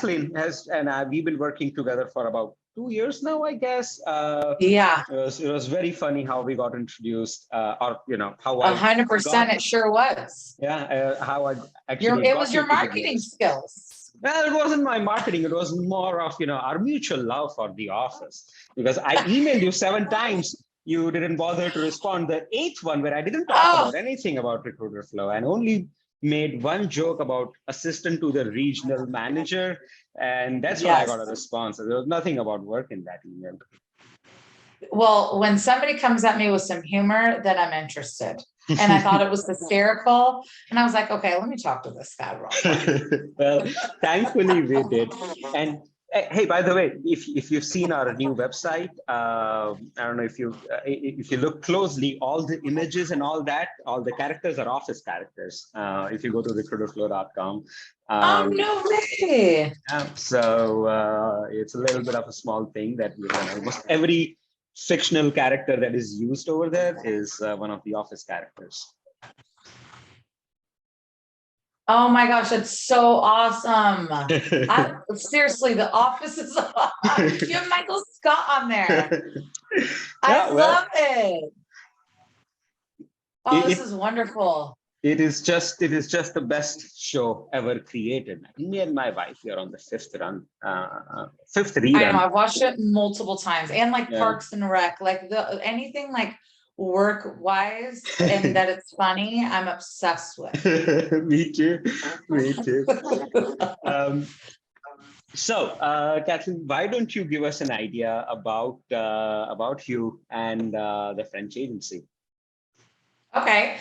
Kathleen we've been working together for about 2 years now, I guess. Yeah, It was very funny how we got introduced, or how I 100%. got, It sure was. how I actually It got was you your to give me marketing this. skills. Well, it wasn't my marketing. It was more of our mutual love for the office, because I emailed you 7 times. You didn't bother to respond. The eighth one, where I didn't talk Oh, about anything about Recruiterflow and only made one joke about assistant to the regional manager, and that's when I yes. got a response. There was nothing about work in that email. Well, when somebody comes at me with some humor, then I'm interested. And I thought it was hysterical. And I was like, okay, let me talk to this guy real quick. Well, thankfully we did. And hey, by the way, if you've seen our new website, I don't know if you look closely, all the images and all the characters are office characters. If you go to recruiterflow.com. Oh, no way. So it's a little bit of a small thing that we've done. Almost every fictional character that is used over there is one of the office characters. Oh my gosh, that's so awesome. Seriously, the office is you have Michael Scott on there. I love it. Oh, this is wonderful. It is just the best show ever created. Me and my wife, we are on the fifth rerun. I know, I've watched it multiple times, and like Parks and Rec, like anything like work wise and that it's funny, I'm obsessed with. Me too. So Kathleen, why don't you give us an idea about you and the French agency? Okay.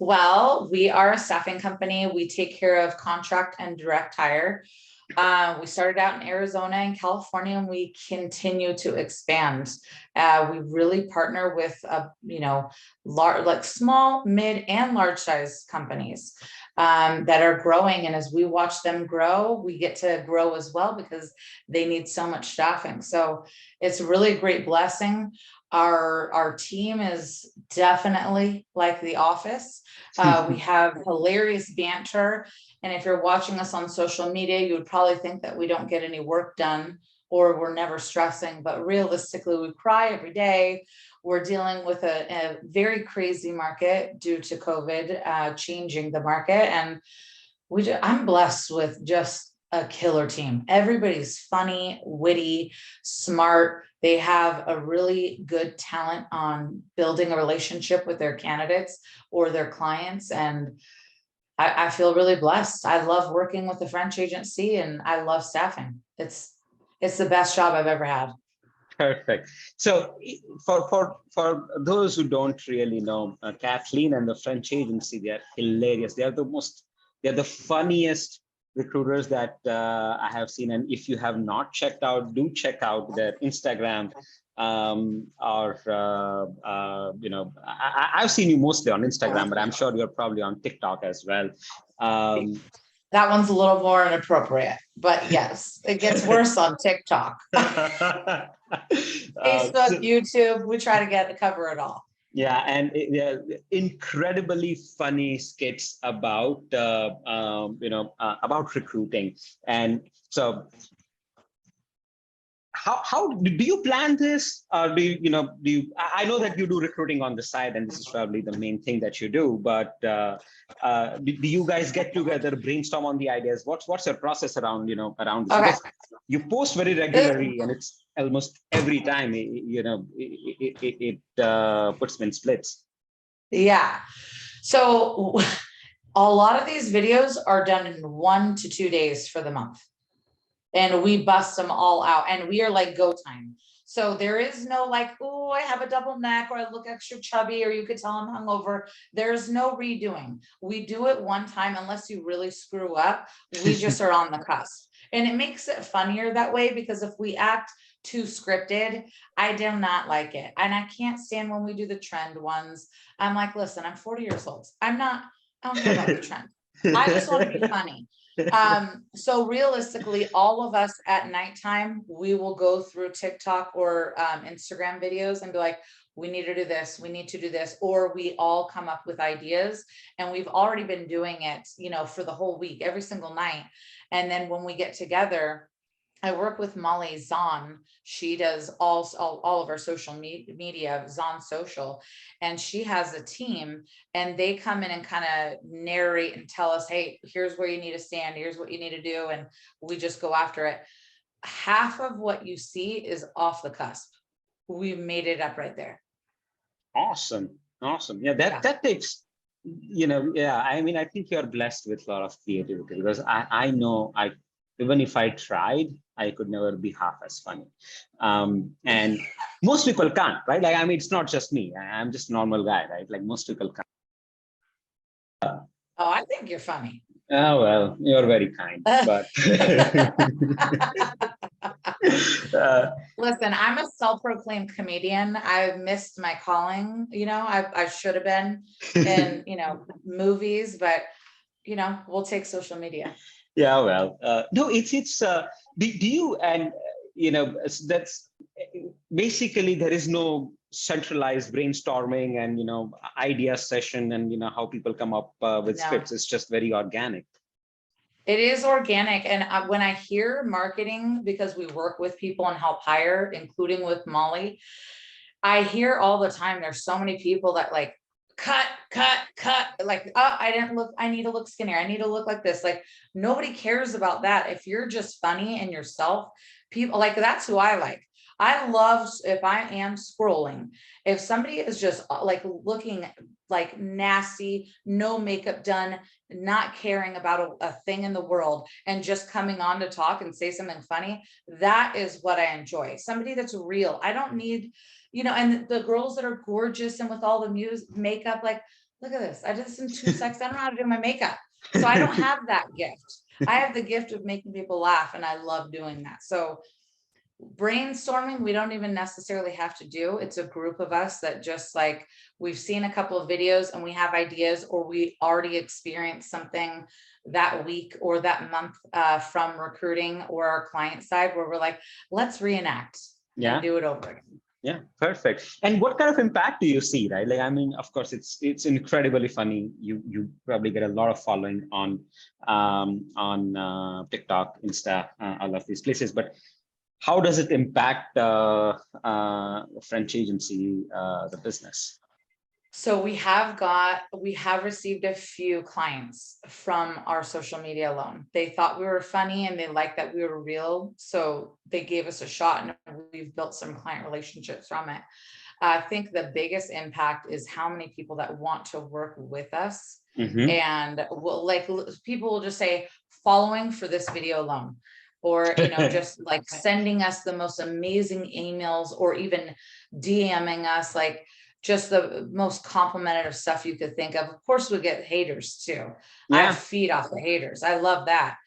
Well, we are a staffing company. We take care of contract and direct hire. We started out in Arizona and California, and we continue to expand. We really partner with, large, like small, mid, and large size companies that are growing. And as we watch them grow, we get to grow as well because they need so much staffing. So it's really a great blessing. Our team is definitely like The Office. We have hilarious banter. And if you're watching us on social media, you would probably think that we don't get any work done or we're never stressing. But realistically, we cry every day. We're dealing with a very crazy market due to COVID changing the market. And I'm blessed with just a killer team. Everybody's funny, witty, smart. They have a really good talent on building a relationship with their candidates or their clients. And I feel really blessed. I love working with the French agency and I love staffing. It's the best job I've ever had. Perfect. So for those who don't really know, Kathleen and the French agency, they're hilarious. They're the funniest recruiters that I have seen. And if you have not checked out, do check out their Instagram. I've seen you mostly on Instagram, but I'm sure you're probably on TikTok as well. That one's a little more inappropriate, but yes, it gets worse on TikTok. Facebook, YouTube, we try to cover it all. Yeah, and incredibly funny skits about about recruiting. And so how do you plan this, or do you I know that you do recruiting on the side and this is probably the main thing that you do, but do you guys get together, brainstorm on the ideas? What's your process around this? Okay. Because you post very regularly and it's almost every time it puts me in splits. Yeah, so a lot of these videos are done in 1 to 2 days for the month. And we bust them all out and we are like go time. So there is no like, oh, I have a double neck or I look extra chubby or you could tell I'm hungover. There's no redoing. We do it one time unless you really screw up. We just are on the cusp. And it makes it funnier that way because if we act too scripted, I do not like it. And I can't stand when we do the trend ones. I'm like, listen, I'm 40 years old. I don't care about the trend. I just want to be funny. So realistically, all of us at nighttime, we will go through TikTok or Instagram videos and be like, we need to do this, we need to do this, or we all come up with ideas, and we've already been doing it, for the whole week, every single night. And then when we get together, I work with Molly Zahn. She does all of our social media, Zahn Social, and she has a team, and they come in and kind of narrate and tell us, hey, here's where you need to stand, here's what you need to do, and we just go after it. Half of what you see is off the cusp. We made it up right there. Awesome. Yeah, that takes, I mean, I think you're blessed with a lot of creativity, because I know even if I tried, I could never be half as funny. And most people can't, right? Like, I mean, it's not just me. I'm just a normal guy, right? Like, most people can't. Oh, I think you're funny. Oh, well, you're very kind, but listen, I'm a self-proclaimed comedian. I've missed my calling, I should have been in, movies, but we'll take social media. Yeah, well, no, it's do you, and that's basically, there is no centralized brainstorming and idea session, and how people come up with scripts. It's just very organic. It is organic. And when I hear marketing, because we work with people and help hire, including with Molly, I hear all the time, there's so many people that like, cut, like, oh, I need to look skinnier, I need to look like this. Like, nobody cares about that. If you're just funny and yourself, people like, that's who I like. I love, if I am scrolling, if somebody is just like looking like nasty, no makeup done, not caring about a thing in the world, and just coming on to talk and say something funny, that is what I enjoy. Somebody that's real. I don't need, and the girls that are gorgeous and with all the makeup, like, look at this, I did this in 2 seconds. I don't know how to do my makeup. So I don't have that gift. I have the gift of making people laugh, and I love doing that. So brainstorming, we don't even necessarily have to do. It's a group of us that just like, we've seen a couple of videos and we have ideas, or we already experienced something that week or that month from recruiting or our client side, where we're like, let's reenact and do it over again. Yeah, perfect. And what kind of impact do you see, right? Like, I mean, of course, it's incredibly funny. You probably get a lot of following on TikTok, Insta, all of these places. But how does it impact the French agency, the business? So we have received a few clients from our social media alone. They thought we were funny and they liked that we were real. So they gave us a shot, and we've built some client relationships from it. I think the biggest impact is how many people that want to work with us. And like, people will just say, following for this video alone, or just like sending us the most amazing emails, or even DMing us, like just the most complimentary stuff you could think of. Of course, we get haters too. I feed off the haters. I love that.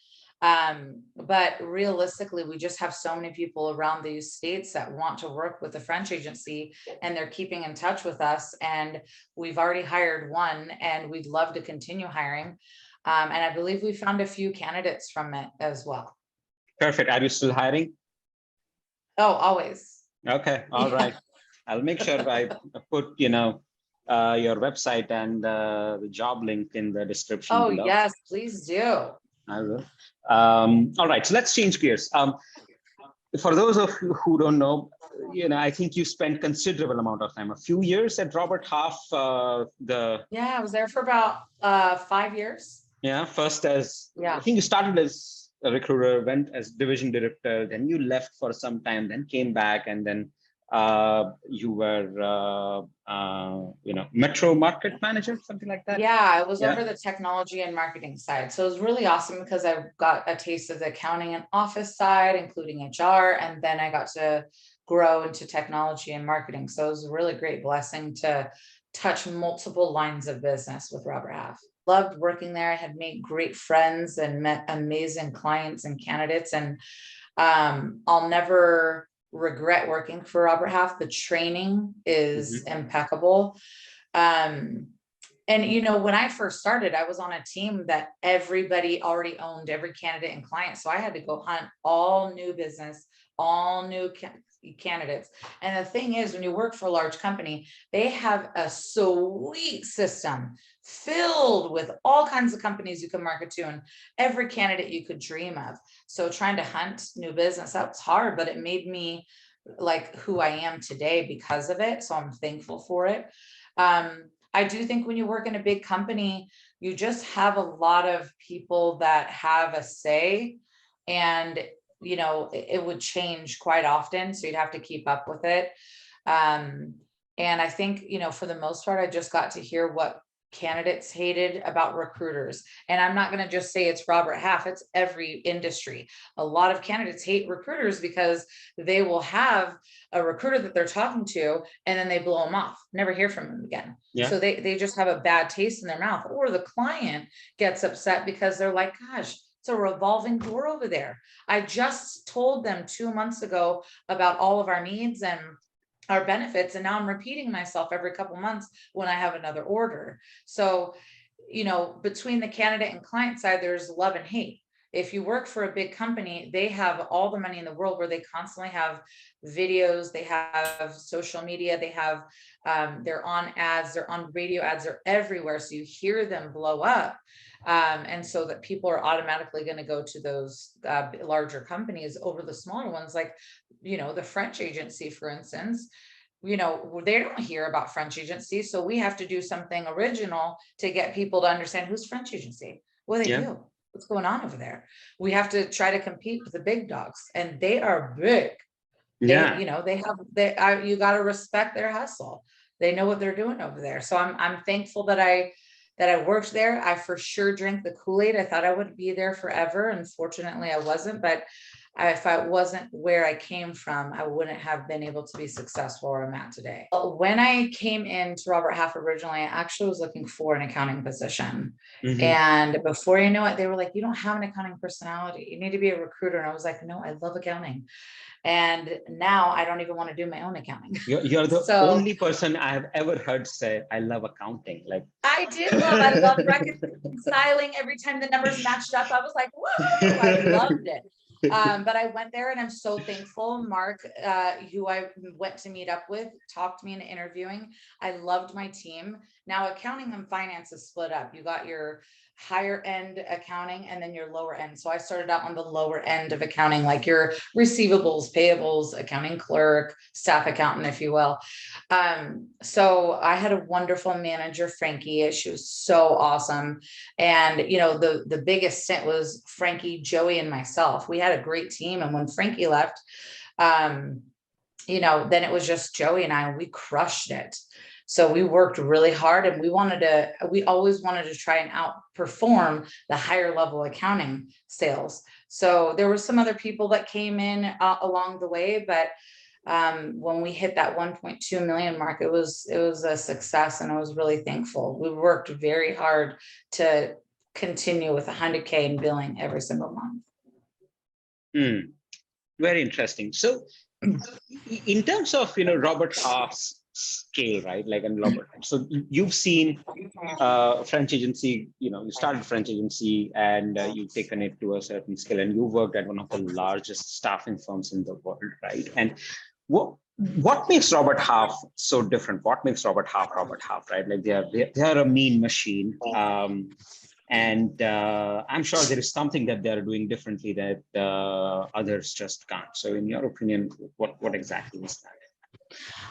But realistically, we just have so many people around these states that want to work with the French agency, and they're keeping in touch with us. And we've already hired one, and we'd love to continue hiring. And I believe we found a few candidates from it as well. Perfect. Are you still hiring? Oh, always. Okay. All right. I'll make sure I put, your website and the job link in the description. Oh, below. yes, please do. I will. All right. So let's change gears. For those of you who don't know, I think you spent considerable amount of time, a few years at Robert Half. Yeah, I was there for about 5 years. Yeah. First I think you started as a recruiter, went as division director, then you left for some time, then came back, and then you were metro market manager, something like that. Yeah, I was over the technology and marketing side. So it was really awesome, because I got a taste of the accounting and office side, including HR, and then I got to grow into technology and marketing. So it was a really great blessing to touch multiple lines of business with Robert Half. Loved working there. I had made great friends and met amazing clients and candidates, and I'll never regret working for Robert Half. The training is impeccable. And when I first started, I was on a team that everybody already owned, every candidate and client. So I had to go hunt all new business, all new candidates. And the thing is, when you work for a large company, they have a sweet system filled with all kinds of companies you can market to and every candidate you could dream of. So trying to hunt new business, that's hard, but it made me like who I am today because of it. So I'm thankful for it. I do think when you work in a big company, you just have a lot of people that have a say, and it would change quite often. So you'd have to keep up with it. And I think, for the most part, I just got to hear what candidates hated about recruiters. And I'm not going to just say it's Robert Half, it's every industry. A lot of candidates hate recruiters because they will have a recruiter that they're talking to and then they blow them off, never hear from them again. Yeah. So they just have a bad taste in their mouth, or the client gets upset because they're like, gosh, it's a revolving door over there. I just told them 2 months ago about all of our needs and our benefits, and now I'm repeating myself every couple months when I have another order. So, between the candidate and client side, there's love and hate. If you work for a big company, they have all the money in the world, where they constantly have videos, they have social media, they have, they're on ads, they're on radio ads, they're everywhere. So you hear them blow up. And so that people are automatically going to go to those larger companies over the smaller ones, like, the French agency, for instance. They don't hear about French agency. So we have to do something original to get people to understand who's French agency, what they do, what's going on over there. We have to try to compete with the big dogs, and they are big. Yeah. You got to respect their hustle. They know what they're doing over there. So I'm thankful that I worked there. I for sure drank the Kool-Aid. I thought I would be there forever. Unfortunately, I wasn't, but if I wasn't where I came from, I wouldn't have been able to be successful where I'm at today. When I came into Robert Half originally, I actually was looking for an accounting position. Mm-hmm. And before you know it, they were like, you don't have an accounting personality. You need to be a recruiter. And I was like, no, I love accounting. And now I don't even want to do my own accounting. You're the only person I have ever heard say, I love accounting. Like I love reconciling every time the numbers matched up. I was like, whoa, I loved it. But I went there and I'm so thankful. Mark, who I went to meet up with, talked to me into interviewing. I loved my team. Now accounting and finance is split up. You got your higher end accounting and then your lower end. So I started out on the lower end of accounting, like your receivables, payables, accounting clerk, staff accountant, if you will. So I had a wonderful manager, Frankie. She was so awesome. And, the biggest stint was Frankie, Joey, and myself. We had a great team. And when Frankie left, then it was just Joey and I, we crushed it. So we worked really hard, and we always wanted to try and outperform the higher level accounting sales. So there were some other people that came in along the way, but when we hit that 1.2 million mark, it was a success, and I was really thankful. We worked very hard to continue with 100K in billing every single month. Very interesting. So in terms of, Robert Half's scale, right? Like, and Robert, so you've seen French agency, you started French agency and you've taken it to a certain scale, and you worked at one of the largest staffing firms in the world, right? And what makes Robert Half so different? What makes Robert Half, right? Like they are a mean machine. And I'm sure there is something that they're doing differently that others just can't. So in your opinion, what exactly is that?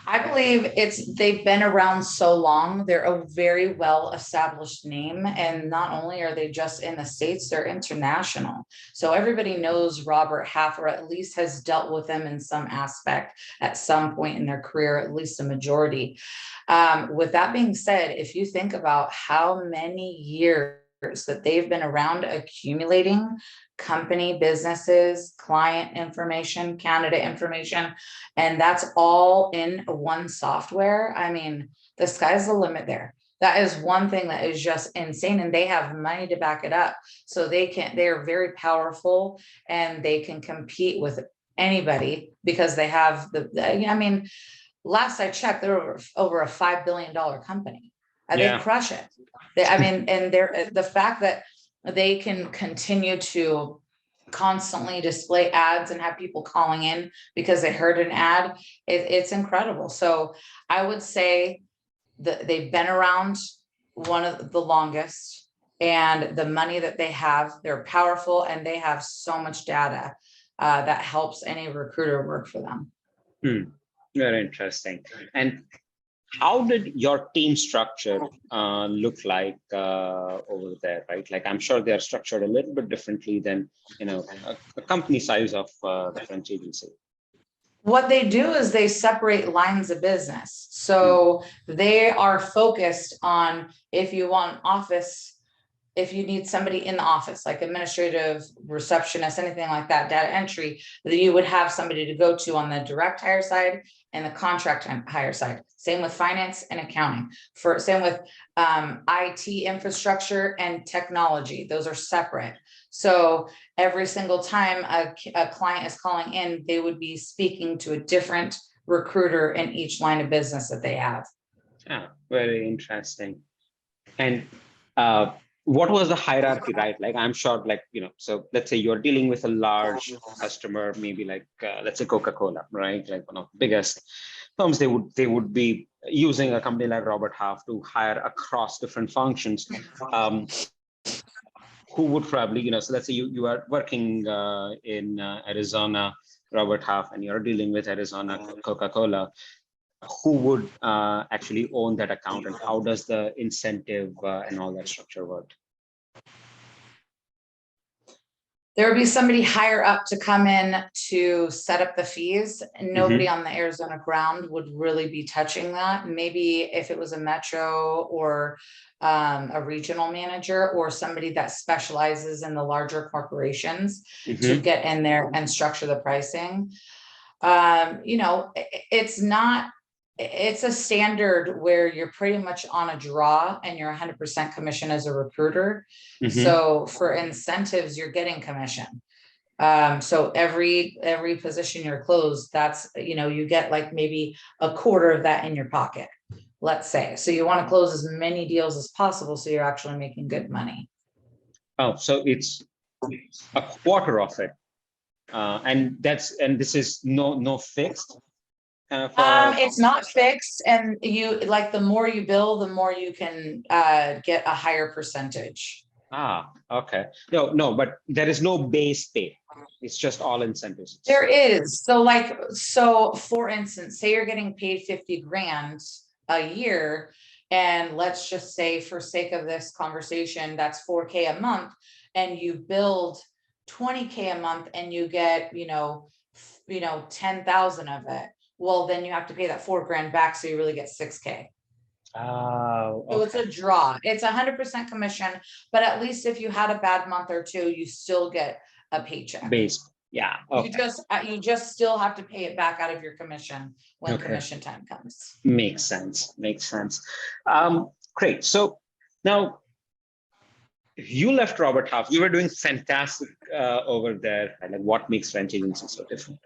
I believe they've been around so long. They're a very well-established name. And not only are they just in the States, they're international. So everybody knows Robert Half, or at least has dealt with them in some aspect at some point in their career, at least a majority. With that being said, if you think about how many years that they've been around accumulating company businesses, client information, candidate information, and that's all in one software. I mean, the sky's the limit there. That is one thing that is just insane, and they have money to back it up. So they're very powerful, and they can compete with anybody because they have last I checked, they're over a $5 billion company. They crush it. And the fact that they can continue to constantly display ads and have people calling in because they heard an ad. It's incredible. So I would say that they've been around one of the longest, and the money that they have, they're powerful, and they have so much data that helps any recruiter work for them. Very interesting. And how did your team structure look like over there, right? Like, I'm sure they're structured a little bit differently than, a company size of the French agency. What they do is they separate lines of business. So they are focused on, if you want office, if you need somebody in the office, like administrative, receptionist, anything like that, data entry, that you would have somebody to go to on the direct hire side and the contract hire side. Same with finance and accounting. Same with IT infrastructure and technology. Those are separate. So every single time a client is calling in, they would be speaking to a different recruiter in each line of business that they have. Yeah, very interesting. And what was the hierarchy, right? Like, I'm sure, like, so let's say you're dealing with a large customer, maybe like, let's say Coca-Cola, right? Like one of the biggest firms, they would be using a company like Robert Half to hire across different functions. Who would probably, so let's say you are working in Arizona, Robert Half, and you're dealing with Arizona Coca-Cola. Who would actually own that account, and how does the incentive and all that structure work? There would be somebody higher up to come in to set up the fees, and nobody on the Arizona ground would really be touching that. Maybe if it was a metro or a regional manager, or somebody that specializes in the larger corporations to get in there and structure the pricing. It's a standard where you're pretty much on a draw and you're 100% commission as a recruiter. So for incentives, you're getting commission. So every position you're closed, that's, you get like maybe a quarter of that in your pocket, let's say. So you want to close as many deals as possible, so you're actually making good money. Oh, so it's a quarter of it. And this is no fixed. It's not fixed, and the more you bill, the more you can get a higher percentage. Okay. No, but there is no base pay. It's just all incentives. There is. So for instance, say you're getting paid 50 grand a year, and let's just say, for sake of this conversation, that's 4K a month, and you build 20K a month, and you get 10,000 of it. Well, then you have to pay that 4 grand back, so you really get 6K. Okay. So it's a draw. It's 100% commission, but at least if you had a bad month or two, you still get a paycheck. Base. Yeah. Okay. You just still have to pay it back out of your commission when commission time comes. Makes sense. Great. So now you left Robert Half. You were doing fantastic over there. Like, what makes French agency so different?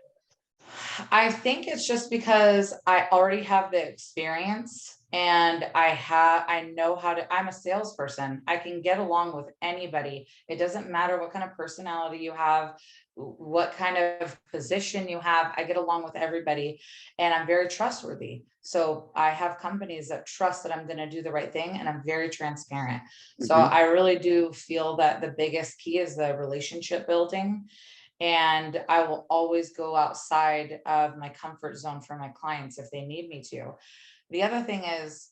I think it's just because I already have the experience, and I know I'm a salesperson. I can get along with anybody. It doesn't matter what kind of personality you have, what kind of position you have. I get along with everybody, and I'm very trustworthy. So I have companies that trust that I'm going to do the right thing, and I'm very transparent. So I really do feel that the biggest key is the relationship building. And I will always go outside of my comfort zone for my clients if they need me to. The other thing is,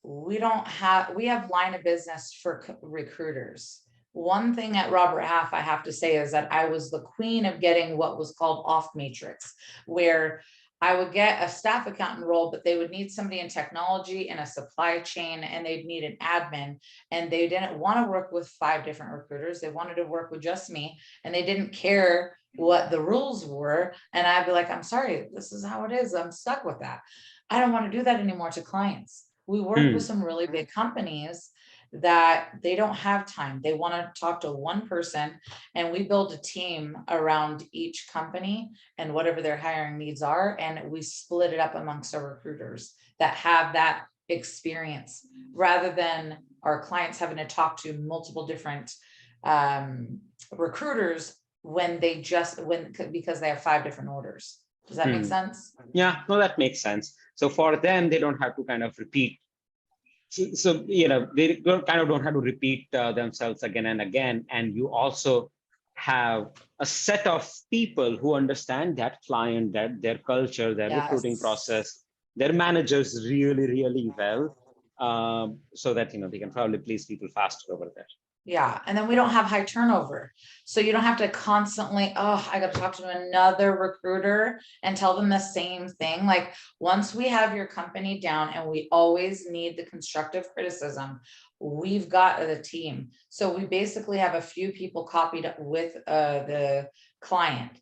we have line of business for recruiters. One thing at Robert Half, I have to say, is that I was the queen of getting what was called off matrix, where I would get a staff accountant role, but they would need somebody in technology and a supply chain, and they'd need an admin, and they didn't want to work with 5 different recruiters. They wanted to work with just me, and they didn't care what the rules were. And I'd be like, I'm sorry, this is how it is. I'm stuck with that. I don't want to do that anymore to clients. We work with some really big companies that they don't have time. They want to talk to one person, and we build a team around each company and whatever their hiring needs are. And we split it up amongst our recruiters that have that experience, rather than our clients having to talk to multiple different recruiters when because they have 5 different orders. Does that make sense? Yeah, no, that makes sense. So for them, they don't have to kind of repeat. So, they don't have to repeat themselves again and again. And you also have a set of people who understand that client, that their culture, their recruiting Yes. process, their managers really, really well, so that, they can probably please people faster over there. Yeah, and then we don't have high turnover. So you don't have to constantly, oh, I got to talk to another recruiter and tell them the same thing. Like once we have your company down and we always need the constructive criticism, we've got the team. So we basically have a few people copied with the client.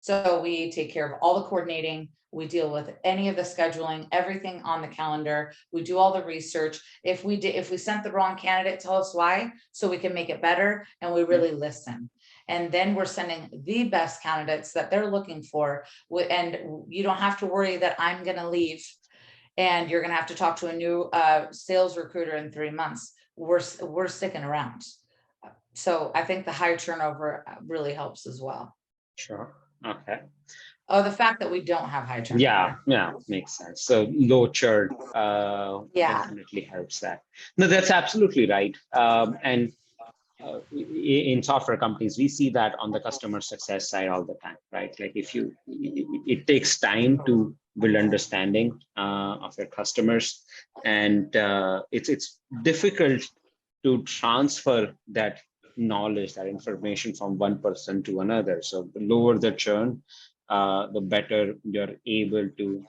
So we take care of all the coordinating. We deal with any of the scheduling, everything on the calendar. We do all the research. If we sent the wrong candidate, tell us why, so we can make it better. And we really listen. And then we're sending the best candidates that they're looking for. And you don't have to worry that I'm going to leave and you're going to have to talk to a new sales recruiter in 3 months. We're sticking around. So I think the high turnover really helps as well. Sure. Okay. Oh, the fact that we don't have high turnover. Yeah, makes sense. So low churn definitely helps that. No, that's absolutely right. And in software companies, we see that on the customer success side all the time, right? Like it takes time to build understanding of your customers, and it's difficult to transfer that knowledge, that information from one person to another. So the lower the churn, the better you're able to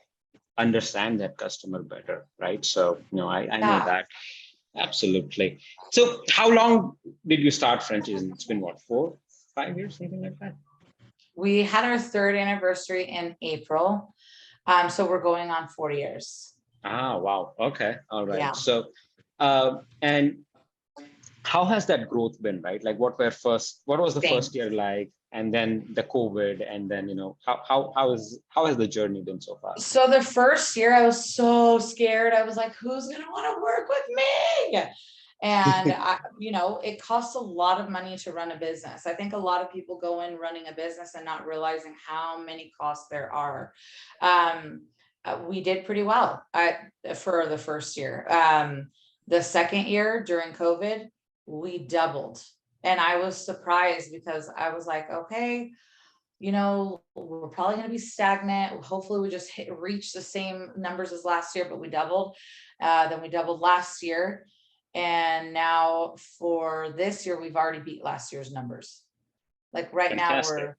understand that customer better, right? So, I know that. Absolutely. So how long did you start French? It's been what, 4, 5 years, something like that? We had our 3rd anniversary in April. So we're going on 4 years. Ah, wow. Okay. All right. Yeah. So, and how has that growth been, right? Like what was the Same. first year like, and then the COVID, and then, how has the journey been so far? So the first year I was so scared. I was like, who's going to want to work with me? And it costs a lot of money to run a business. I think a lot of people go in running a business and not realizing how many costs there are. We did pretty well for the first year. The second year during COVID, we doubled. And I was surprised because I was like, okay, we're probably going to be stagnant. Hopefully we just reach the same numbers as last year, but we doubled. Then we doubled last year. And now for this year, we've already beat last year's numbers. Like right now Fantastic. we're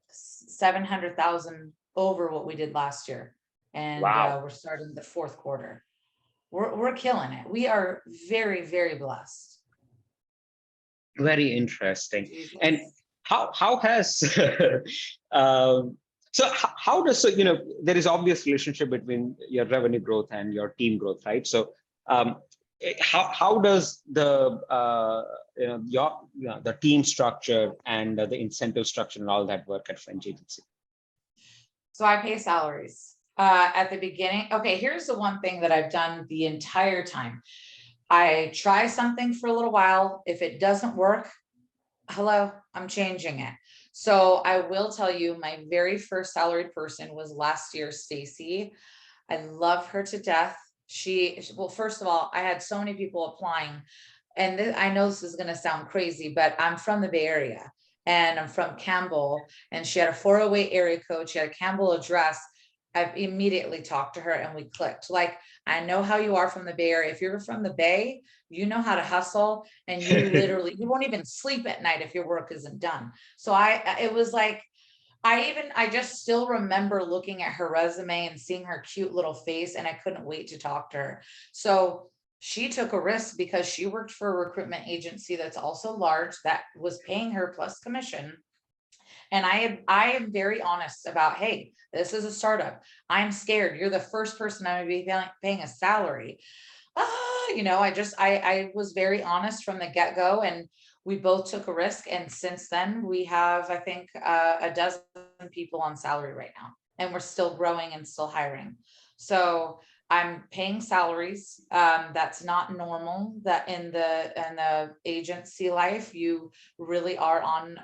700,000 over what we did last year. And Wow. we're starting the 4th quarter. We're killing it. We are very, very blessed. Very interesting. Jesus. And how has how does there is obvious relationship between your revenue growth and your team growth, right? So how does the the team structure and the incentive structure and all that work at French Agency? So I pay salaries at the beginning. Okay, here's the one thing that I've done the entire time. I try something for a little while. If it doesn't work, hello, I'm changing it. So I will tell you, my very first salaried person was last year, Stacy. I love her to death. Well, first of all, I had so many people applying, and I know this is going to sound crazy, but I'm from the Bay Area and I'm from Campbell, and she had a 408 area code. She had a Campbell address. I immediately talked to her and we clicked. Like, I know how you are from the Bay Area. If you're from the Bay, you know how to hustle, and you won't even sleep at night if your work isn't done. So it was like, I just still remember looking at her resume and seeing her cute little face, and I couldn't wait to talk to her. So she took a risk because she worked for a recruitment agency that's also large that was paying her plus commission. And I am very honest about, hey, this is a startup. I'm scared. You're the first person I'm going to be paying a salary. I was very honest from the get-go, and we both took a risk. And since then we have, I think, a dozen people on salary right now, and we're still growing and still hiring. So I'm paying salaries. That's not normal, that in the agency life, you really are on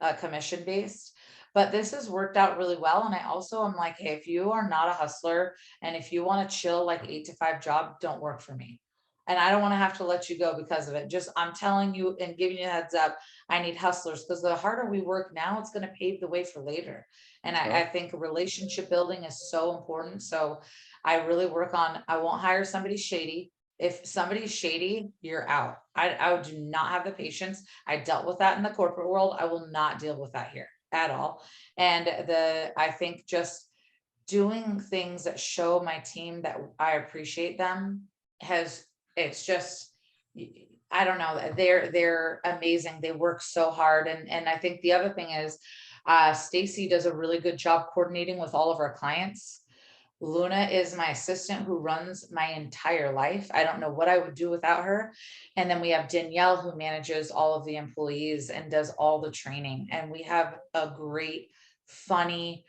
a commission based. But this has worked out really well. And I also am like, hey, if you are not a hustler and if you want to chill like 8 to 5 job, don't work for me. And I don't want to have to let you go because of it. Just, I'm telling you and giving you a heads up, I need hustlers, because the harder we work now, it's going to pave the way for later. And I think relationship building is so important. So I really work on, I won't hire somebody shady. If somebody's shady, you're out. I do not have the patience. I dealt with that in the corporate world. I will not deal with that here at all. And I think just doing things that show my team that I appreciate them it's just, I don't know, they're amazing. They work so hard. And I think the other thing is, Stacy does a really good job coordinating with all of our clients. Luna is my assistant who runs my entire life. I don't know what I would do without her. And then we have Danielle, who manages all of the employees and does all the training. And we have a great, funny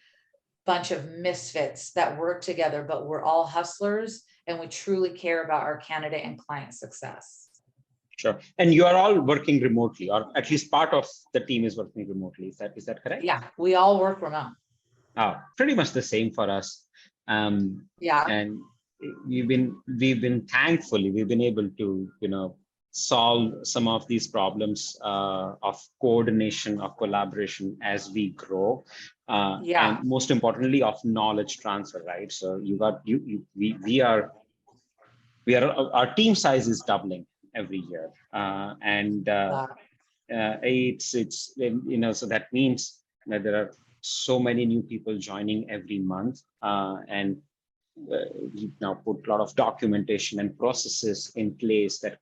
bunch of misfits that work together, but we're all hustlers and we truly care about our candidate and client success. Sure. And you are all working remotely, or at least part of the team is working remotely. Is that correct? Yeah, we all work remote. Oh, pretty much the same for us. Yeah. And we've been thankfully, we've been able to, solve some of these problems of coordination, of collaboration as we grow. Yeah. And most importantly, of knowledge transfer, right? So we are, our team size is doubling every year. So that means that there are so many new people joining every month, and we've now put a lot of documentation and processes in place that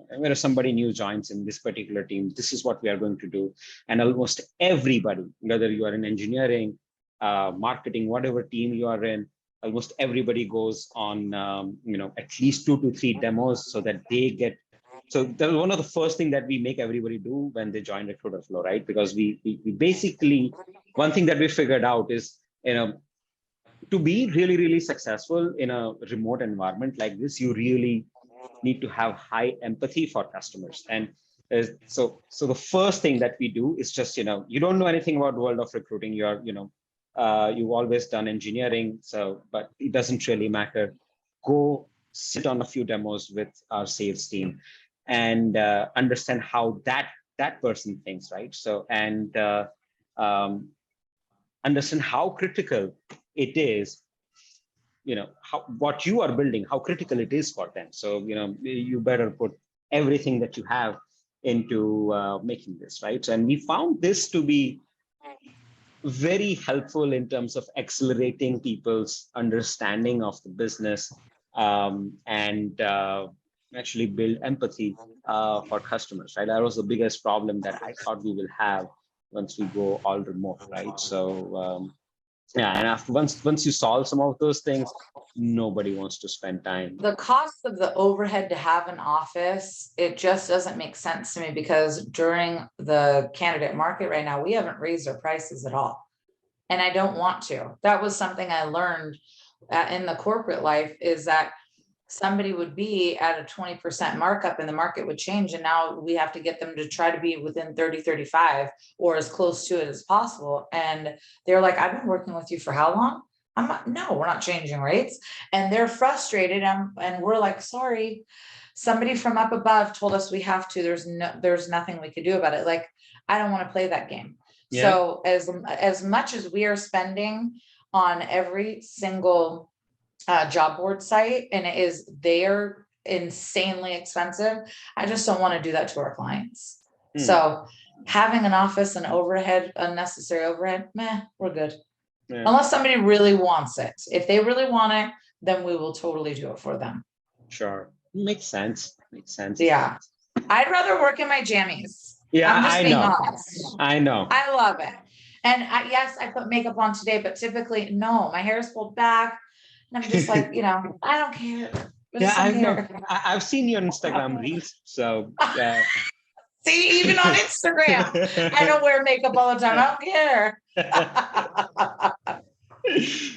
whenever somebody new joins in this particular team, this is what we are going to do. And almost everybody, whether you are in engineering, marketing, whatever team you are in, almost everybody goes on, at least 2 to 3 demos so that they get. So that was one of the first things that we make everybody do when they join Recruiterflow, right? Because we basically, one thing that we figured out is, to be really, really successful in a remote environment like this, you really need to have high empathy for customers. And so the first thing that we do is just, you don't know anything about the world of recruiting. You're, you've always done engineering, but it doesn't really matter. Go sit on a few demos with our sales team and understand how that person thinks, right? So, and understand how critical it is, what you are building, how critical it is for them. So, you better put everything that you have into making this, right? And we found this to be very helpful in terms of accelerating people's understanding of the business, and actually build empathy for customers, right? That was the biggest problem that I thought we will have once we go all remote, right? So yeah, and after once you solve some of those things, nobody wants to spend time. The cost of the overhead to have an office, it just doesn't make sense to me, because during the candidate market right now, we haven't raised our prices at all. And I don't want to. That was something I learned in the corporate life, is that somebody would be at a 20% markup and the market would change. And now we have to get them to try to be within 30, 35 or as close to it as possible. And they're like, I've been working with you for how long? I'm not, no, we're not changing rates. And they're frustrated. And we're like, sorry, somebody from up above told us we have to. There's nothing we could do about it. Like, I don't want to play that game. Yeah. So as much as we are spending on every single job board site, and they're insanely expensive, I just don't want to do that to our clients. So having an office and unnecessary overhead, we're good. Yeah. Unless somebody really wants it. If they really want it, then we will totally do it for them. Sure. Makes sense. Yeah. I'd rather work in my jammies. Yeah, I'm just being honest. I know. I love it. And yes, I put makeup on today, but typically, no, my hair is pulled back. And I'm just like, I don't care. I've seen your Instagram reels. So yeah. See, even on Instagram, I don't wear makeup all the time. I don't care.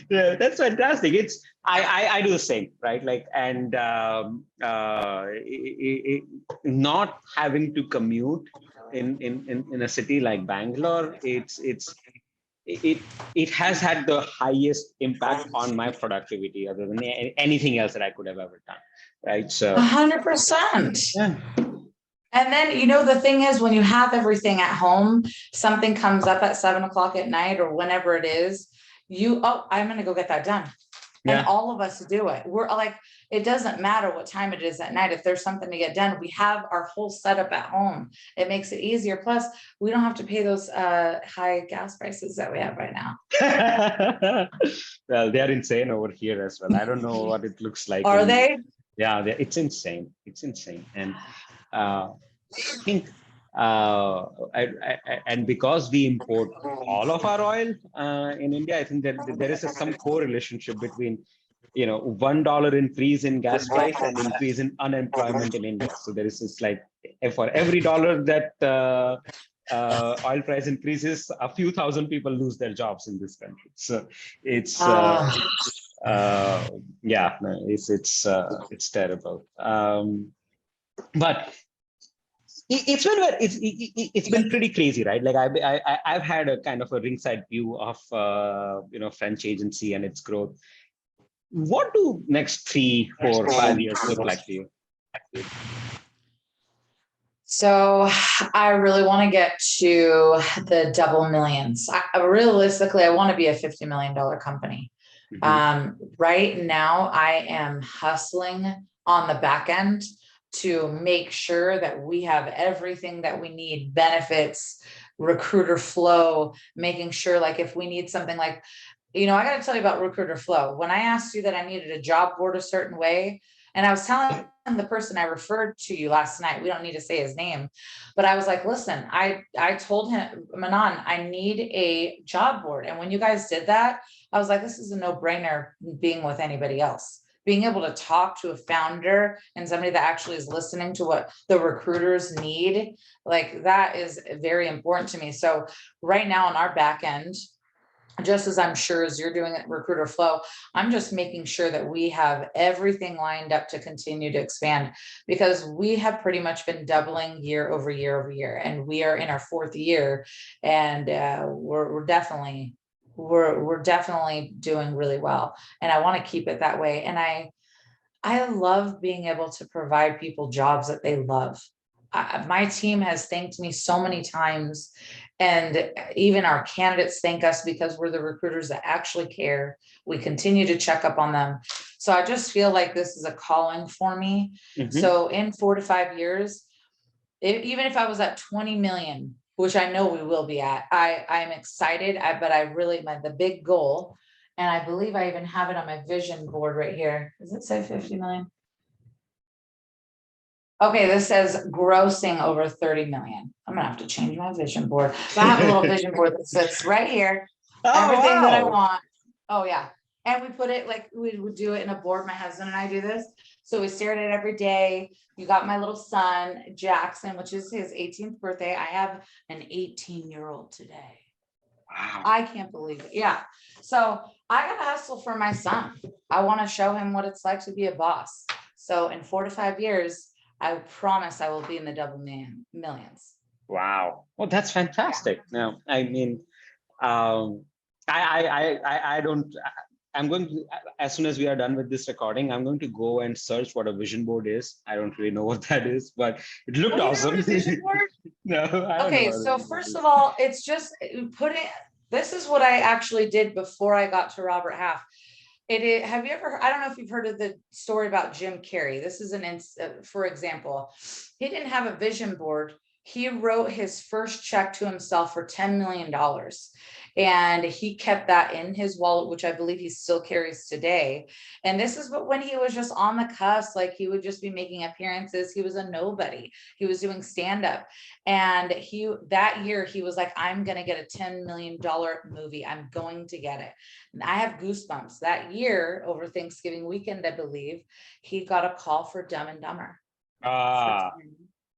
Yeah, that's fantastic. I do the same, right? Like, and not having to commute in a city like Bangalore, it it has had the highest impact on my productivity other than anything else that I could have ever done, right? So 100%. yeah. And then, the thing is, when you have everything at home, something comes up at 7 o'clock at night or whenever it is, I'm going to go get that done. And Yeah. all of us do it. We're like, it doesn't matter what time it is at night. If there's something to get done, we have our whole setup at home. It makes it easier. Plus, we don't have to pay those high gas prices that we have right now. Well, they're insane over here as well. I don't know what it looks like Are in, they? yeah, it's insane. It's insane. And I think, and because we import all of our oil in India, I think that there is some correlation between, $1 increase in gas price and increase in unemployment in India. So there is this, like, for every dollar that oil price increases, a few thousand people lose their jobs in this country. So it's yeah, no, it's terrible. But it's been pretty crazy, right? Like I've had a kind of a ringside view of French agency and its growth. What do next 3, 4, 5 years look like to you? So I really want to get to the double millions. Realistically, I want to be a $50 million company. Right now, I am hustling on the back end to make sure that we have everything that we need, benefits, Recruiterflow, making sure, like, if we need something, like, I got to tell you about Recruiterflow. When I asked you that I needed a job board a certain way, and I was telling the person I referred to you last night, we don't need to say his name, but I was like, listen, I told him, Manan, I need a job board. And when you guys did that, I was like, this is a no-brainer being with anybody else. Being able to talk to a founder and somebody that actually is listening to what the recruiters need, like, that is very important to me. So right now on our back end, just as I'm sure as you're doing at Recruiterflow, I'm just making sure that we have everything lined up to continue to expand, because we have pretty much been doubling year over year over year, and we are in our 4th year, and we're definitely doing really well, and I want to keep it that way. And I love being able to provide people jobs that they love. My team has thanked me so many times, and even our candidates thank us because we're the recruiters that actually care. We continue to check up on them. So I just feel like this is a calling for me. So in 4 to 5 years, even if I was at 20 million, which I know we will be at, I'm excited. But I really, the big goal, and I believe I even have it on my vision board right here. Does it say 50 million? Okay, this says grossing over 30 million. I'm gonna have to change my vision board. So I have a little vision board that sits right here. Everything that I want. Oh yeah. And we put it, like, we would do it in a board. My husband and I do this. So we stare at it every day. You got my little son, Jackson, which is his 18th birthday. I have an 18-year-old today. Wow. I can't believe it. Yeah. So I gotta hustle for my son. I want to show him what it's like to be a boss. So in 4 to 5 years, I promise I will be in the double millions. Wow. Well, that's fantastic. Now, I mean, I don't. I'm going to, as soon as we are done with this recording, I'm going to go and search what a vision board is. I don't really know what that is, but it looked awesome. No, I don't Okay, know so first of all, it's just this is what I actually did before I got to Robert Half. Have you ever, I don't know if you've heard of the story about Jim Carrey. This is for example, he didn't have a vision board. He wrote his first check to himself for $10 million. And he kept that in his wallet, which I believe he still carries today. And this is when he was just on the cusp, like, he would just be making appearances. He was a nobody. He was doing stand-up. And that year he was like, I'm going to get a $10 million movie. I'm going to get it. And I have goosebumps. That year, over Thanksgiving weekend, I believe, he got a call for Dumb and Dumber. $10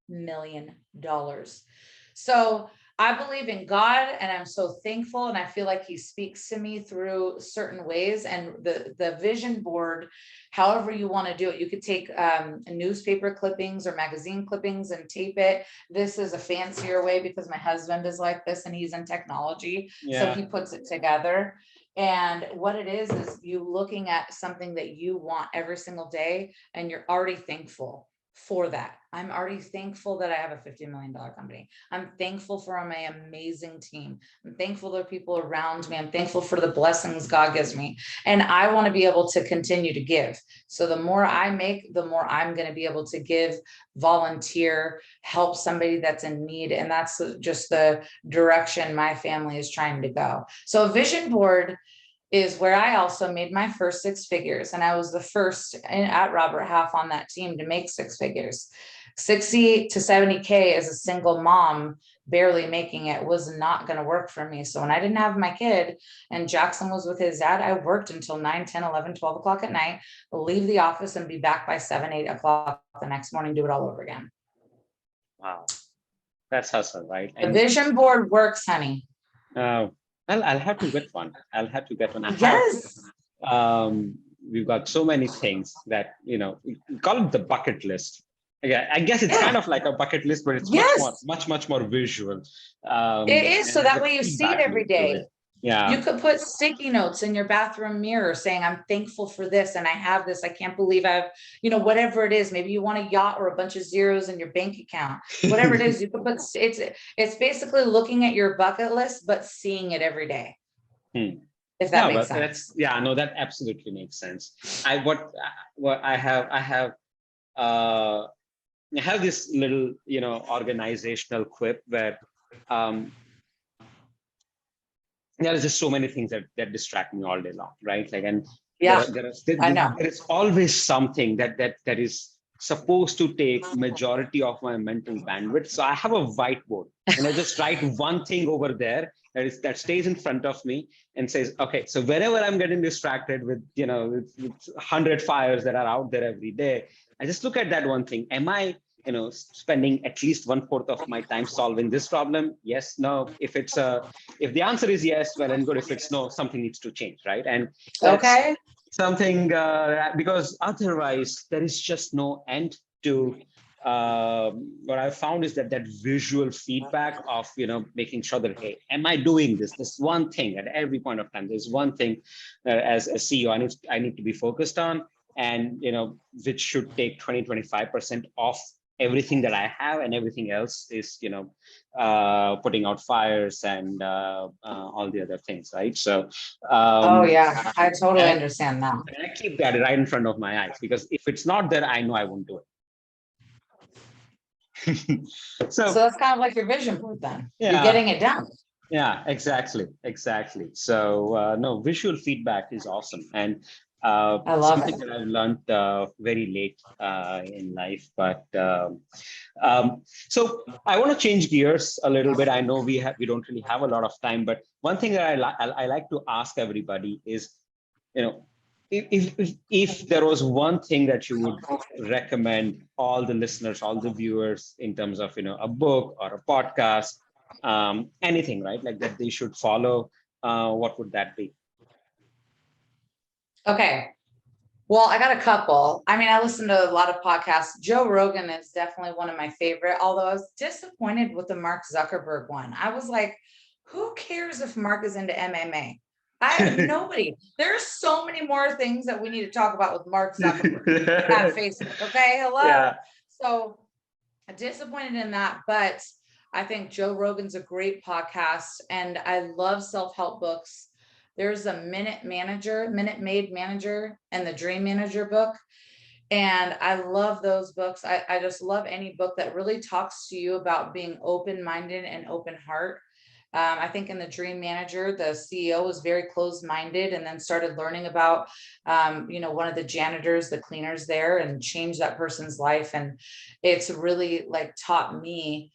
million. So I believe in God, and I'm so thankful, and I feel like he speaks to me through certain ways. And the vision board, however you want to do it, you could take newspaper clippings or magazine clippings and tape it. This is a fancier way because my husband is like this and he's in technology, so he puts it together. And what it is you looking at something that you want every single day, and you're already thankful for that. I'm already thankful that I have a $50 million company. I'm thankful for my amazing team. I'm thankful there are people around me. I'm thankful for the blessings God gives me. And I want to be able to continue to give. So the more I make, the more I'm going to be able to give, volunteer, help somebody that's in need. And that's just the direction my family is trying to go. So a vision board is where I also made my first 6 figures. And I was the first at Robert Half on that team to make 6 figures. 60 to 70K as a single mom, barely making it, was not going to work for me. So when I didn't have my kid and Jackson was with his dad, I worked until 9, 10, 11, 12 o'clock at night, leave the office and be back by 7, 8 o'clock the next morning, do it all over again. Wow. That's hustle, right? The vision board works, honey. I'll have to get one. I'll have to get one. Yes. We've got so many things that, we call it the bucket list. Yeah, I guess it's kind of like a bucket list, but it's much more visual. It is, so that way you see it every day. Yeah. You could put sticky notes in your bathroom mirror saying, I'm thankful for this, and I have this. I can't believe I've, whatever it is. Maybe you want a yacht or a bunch of zeros in your bank account. Whatever it is, you could put. It's basically looking at your bucket list, but seeing it every day. If that makes sense. That absolutely makes sense. I have this little, organizational quip where there are just so many things that distract me all day long, right? Like, and I know there is always something that is supposed to take majority of my mental bandwidth. So I have a whiteboard, and I just write one thing over there that stays in front of me and says, okay, so whenever I'm getting distracted with 100 fires that are out there every day, I just look at that one thing. Am I spending at least 1/4 of my time solving this problem? Yes, no. If the answer is yes, well and good. If it's no, something needs to change, right? And that's something because otherwise there is just no end to what I've found is that visual feedback of making sure that, hey, am I doing this one thing at every point of time? There's one thing as a CEO I need to be focused on, and which should take 20-25% off everything that I have, and everything else is putting out fires and all the other things, right? So I totally understand that. And I keep that right in front of my eyes, because if it's not there, I know I won't do it. So that's kind of like your vision board then. Yeah. You're getting it done. Yeah, exactly. So no, visual feedback is awesome, and I love something that I've learned very late in life. But so I want to change gears a little bit. I know we don't really have a lot of time, but one thing that I like to ask everybody is, if there was one thing that you would recommend all the listeners, all the viewers, in terms of a book or a podcast, anything, right, like that they should follow, what would that be? Okay. Well, I got a couple. I mean, I listen to a lot of podcasts. Joe Rogan is definitely one of my favorite, although I was disappointed with the Mark Zuckerberg one. I was like, who cares if Mark is into MMA? Nobody. There's so many more things that we need to talk about with Mark Zuckerberg at Facebook. Okay. Hello. Yeah. So I'm disappointed in that, but I think Joe Rogan's a great podcast, and I love self-help books. There's a Minute Maid Manager, and the Dream Manager book. And I love those books. I just love any book that really talks to you about being open-minded and open heart. I think in the Dream Manager, the CEO was very closed-minded, and then started learning about, one of the janitors, the cleaners there, and changed that person's life. And it's really taught me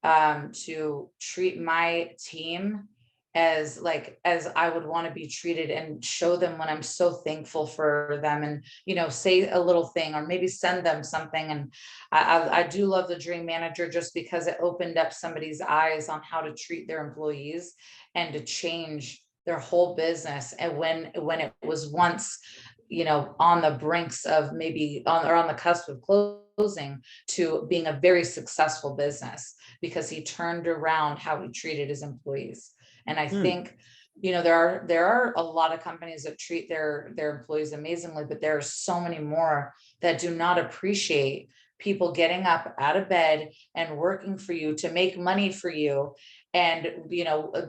to treat my team as I would want to be treated, and show them when I'm so thankful for them, and say a little thing, or maybe send them something. And I do love the dream manager, just because it opened up somebody's eyes on how to treat their employees and to change their whole business. And when it was once on the brinks of maybe on the cusp of closing, to being a very successful business, because he turned around how he treated his employees. And I Hmm. think, there are a lot of companies that treat their employees amazingly, but there are so many more that do not appreciate people getting up out of bed and working for you to make money for you, and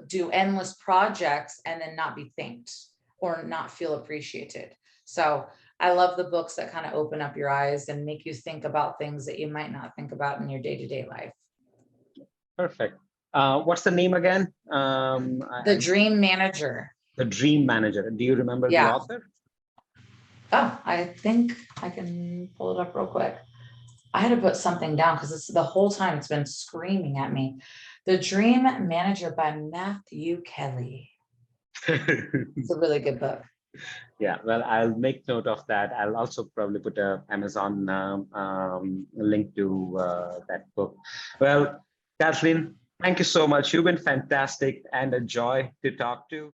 do endless projects and then not be thanked or not feel appreciated. So I love the books that kind of open up your eyes and make you think about things that you might not think about in your day-to-day life. Perfect. What's the name again? The Dream Manager. The Dream Manager. Do you remember the Yeah. author? Oh, I think I can pull it up real quick. I had to put something down because it's the whole time it's been screaming at me. The Dream Manager by Matthew Kelly. It's a really good book. Yeah, well, I'll make note of that. I'll also probably put a Amazon link to that book. Well, Kathleen, thank you so much. You've been fantastic and a joy to talk to.